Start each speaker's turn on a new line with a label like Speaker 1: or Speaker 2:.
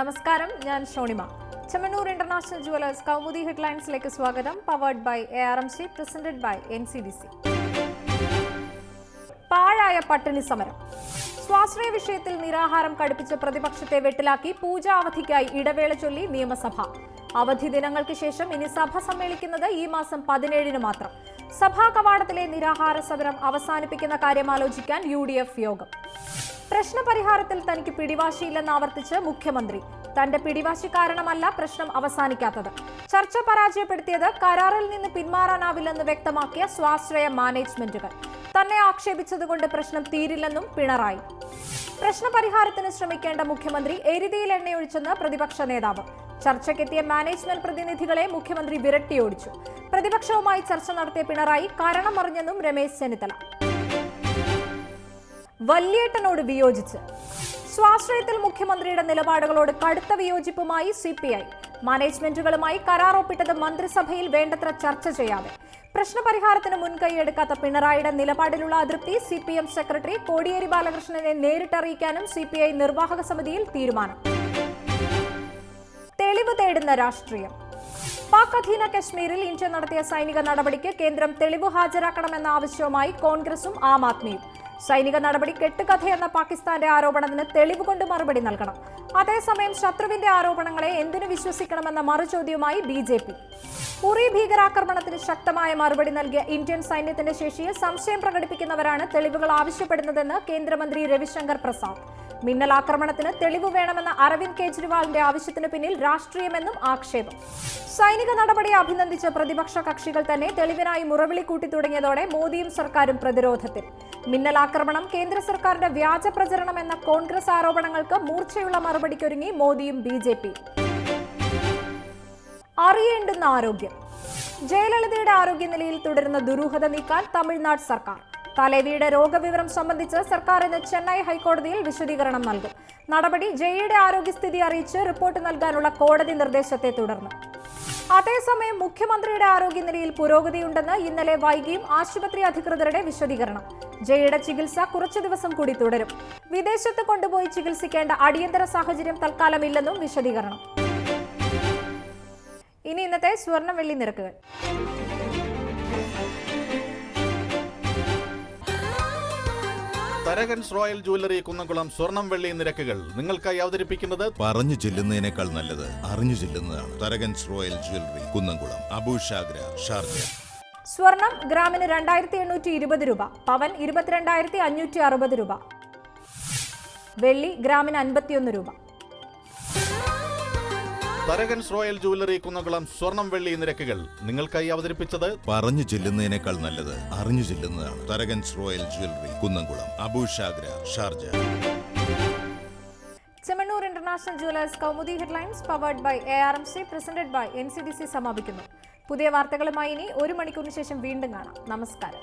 Speaker 1: നമസ്കാരം, ഞാൻ Shonima. Chemmanur international jewellers Kaumudi ഹെഡ്ലൈൻസിലേക്ക് സ്വാഗതം. Powered by ARMC, presented by NCDC. പാഴായ പട്ടിണി സമരം. സ്വാശ്രയ വിഷയത്തിൽ നിരാഹാരം കടുപ്പിച്ച് പ്രതിപക്ഷത്തെ വെട്ടിലാക്കി പൂജാ അവധിക്കായി ഇടവേള ചൊല്ലി നിയമസഭ. അവധി ദിനങ്ങൾക്ക് ശേഷം ഇനി സഭ സമ്മേളിക്കുന്നത് ഈ മാസം 17 മാത്രം. സഭാ കവാടത്തിലെ നിരാഹാര സമരം അവസാനിപ്പിക്കുന്ന കാര്യം ആലോചിക്കാൻ UDF യോഗം. പ്രശ്നപരിഹാരത്തിൽ തനിക്ക് പിടിവാശിയില്ലെന്ന് ആവർത്തിച്ച് മുഖ്യമന്ത്രി. തന്റെ പിടിവാശി കാരണമല്ല പ്രശ്നം അവസാനിക്കാത്തത്. ചർച്ച പരാജയപ്പെടുത്തിയത് കരാറിൽ നിന്ന് പിന്മാറാനാവില്ലെന്ന് വ്യക്തമാക്കിയ സ്വാശ്രയ മാനേജ്മെന്റുകൾ. തന്നെ ആക്ഷേപിച്ചതുകൊണ്ട് പ്രശ്നം തീരില്ലെന്നും പിണറായി. പ്രശ്നപരിഹാരത്തിന് ശ്രമിക്കേണ്ട മുഖ്യമന്ത്രി എരുതിയിൽ എണ്ണയൊഴിച്ചെന്ന് പ്രതിപക്ഷ നേതാവ്. ചർച്ചയ്ക്കെത്തിയ മാനേജ്മെന്റ് പ്രതിനിധികളെ മുഖ്യമന്ത്രി വിരട്ടിയോടിച്ചു. പ്രതിപക്ഷവുമായി ചർച്ച നടത്തിയ പിണറായി കാരണം അറിഞ്ഞെന്നും രമേശ് ചെന്നിത്തല. വല്യേട്ടനോട് വിയോജിച്ച്. സ്വാശ്രയത്തിൽ മുഖ്യമന്ത്രിയുടെ നിലപാടുകളോട് കടുത്ത വിയോജിപ്പുമായി CPI. മാനേജ്മെന്റുകളുമായി കരാർ ഒപ്പിട്ടത് മന്ത്രിസഭയിൽ വേണ്ടത്ര ചർച്ച ചെയ്യാതെ. പ്രശ്നപരിഹാരത്തിന് മുൻകൈയെടുക്കാത്ത പിണറായിയുടെ നിലപാടിലുള്ള അതൃപ്തി CPM സെക്രട്ടറി കോടിയേരി ബാലകൃഷ്ണനെ നേരിട്ടറിയിക്കാനും CPI നിർവാഹക സമിതിയിൽ തീരുമാനം. തെളിവ് തേടുന്ന രാഷ്ട്രീയം. പാക് അധീന കശ്മീരിൽ ഇന്ത്യ നടത്തിയ സൈനിക നടപടിക്ക് കേന്ദ്രം തെളിവ് ഹാജരാക്കണമെന്ന ആവശ്യവുമായി കോൺഗ്രസും ആം ആദ്മിയും. സൈനിക നടപടി കെട്ടുകഥയെന്ന പാകിസ്ഥാന്റെ ആരോപണത്തിന് തെളിവ് കൊണ്ട് മറുപടി നൽകണം. അതേസമയം ശത്രുവിന്റെ ആരോപണങ്ങളെ എന്തിനു വിശ്വസിക്കണമെന്ന മറുചോദ്യവുമായി BJP. ഉറി ഭീകരാക്രമണത്തിന് ശക്തമായ മറുപടി നൽകിയ ഇന്ത്യൻ സൈന്യത്തിന്റെ ശേഷിയിൽ സംശയം പ്രകടിപ്പിക്കുന്നവരാണ് തെളിവുകൾ ആവശ്യപ്പെടുന്നതെന്ന് കേന്ദ്രമന്ത്രി രവിശങ്കർ പ്രസാദ്. മിന്നലാക്രമണത്തിന് തെളിവ് വേണമെന്ന അരവിന്ദ് കെജ്രിവാളിന്റെ ആവശ്യത്തിന് പിന്നിൽ രാഷ്ട്രീയമെന്നും ആക്ഷേപം. സൈനിക നടപടിയെ അഭിനന്ദിച്ച പ്രതിപക്ഷ കക്ഷികൾ തന്നെ തെളിവിനായി മുറവിളി കൂട്ടി തുടങ്ങിയതോടെ മോദിയും സർക്കാരും പ്രതിരോധത്തിൽ. മിന്നലാക്രമണം കേന്ദ്ര സർക്കാരിന്റെ വ്യാജ പ്രചരണം എന്ന കോൺഗ്രസ് ആരോപണങ്ങൾക്ക് മൂർച്ചയുള്ള മറുപടിക്കൊരുങ്ങി മോദിയും BJP. അറിയേണ്ടുന്ന ആരോഗ്യം. ജയലളിതയുടെ ആരോഗ്യനിലയിൽ തുടരുന്ന ദുരൂഹത നീക്കാൻ തമിഴ്നാട് സർക്കാർ. തലവിയുടെ രോഗവിവരം സംബന്ധിച്ച് സർക്കാർ ഇന്ന് ചെന്നൈ ഹൈക്കോടതിയിൽ വിശദീകരണം നൽകും. നടപടി ജയയുടെ ആരോഗ്യസ്ഥിതി അറിയിച്ച് റിപ്പോർട്ട് നൽകാനുള്ള കോടതി നിർദ്ദേശത്തെ തുടർന്ന്. അതേസമയം മുഖ്യമന്ത്രിയുടെ ആരോഗ്യനിലയിൽ പുരോഗതിയുണ്ടെന്ന് ഇന്നലെ വൈകിയും ആശുപത്രി അധികൃതരുടെ വിശദീകരണം. ജയയുടെ ചികിത്സ കുറച്ചു ദിവസം കൂടി തുടരും. വിദേശത്ത് കൊണ്ടുപോയി ചികിത്സിക്കേണ്ട അടിയന്തര സാഹചര്യം തൽക്കാലമില്ലെന്നും വിശദീകരണം. ഇനി ഇന്നത്തെ സ്വർണം വെള്ളി നിരക്കുകൾ.
Speaker 2: തരകൻസ് റോയൽ ജ്വല്ലറി കുന്നംകുളം സ്വർണം വെള്ളി നിരക്കുകൾ നിങ്ങൾക്കായി അവതരിപ്പിക്കുന്നത്
Speaker 3: പറഞ്ഞു ചെല്ലുന്നതിനേക്കാൾ നല്ലത് അറിഞ്ഞു ചെല്ലുന്നതാണ്. Tharakans royal jewellery Kunnamkulam, Abu Shagara, Sharjah.
Speaker 1: സ്വർണം ഗ്രാമിന് 2820 രൂപ, പവൻ 22,560 രൂപ, വെള്ളി ഗ്രാമിന് 51 രൂപ.
Speaker 2: തരകൻസ് റോയൽ ജ്വല്ലറി കുന്നംകുളം സ്വർണം വെള്ളി നിരക്കുകൾ നിങ്ങൾക്കായി അവതരിപ്പിച്ചത്
Speaker 3: പറഞ്ഞു ചെല്ലുന്നതിനേക്കാൾ നല്ലത് അറിഞ്ഞു ചെല്ലുന്നതാണ്. Tharakans royal jewellery Kunnamkulam, Abu Shagara, Sharjah.
Speaker 1: Chemmanur international jewellers Kaumudi headlines powered by ARMC, presented by NCDC സമാപിക്കുന്നു. പുതിയ വാർത്തകളുമായി ഇനി 1 മണിക്കൂറിന് ശേഷം വീണ്ടും കാണാം. നമസ്കാരം.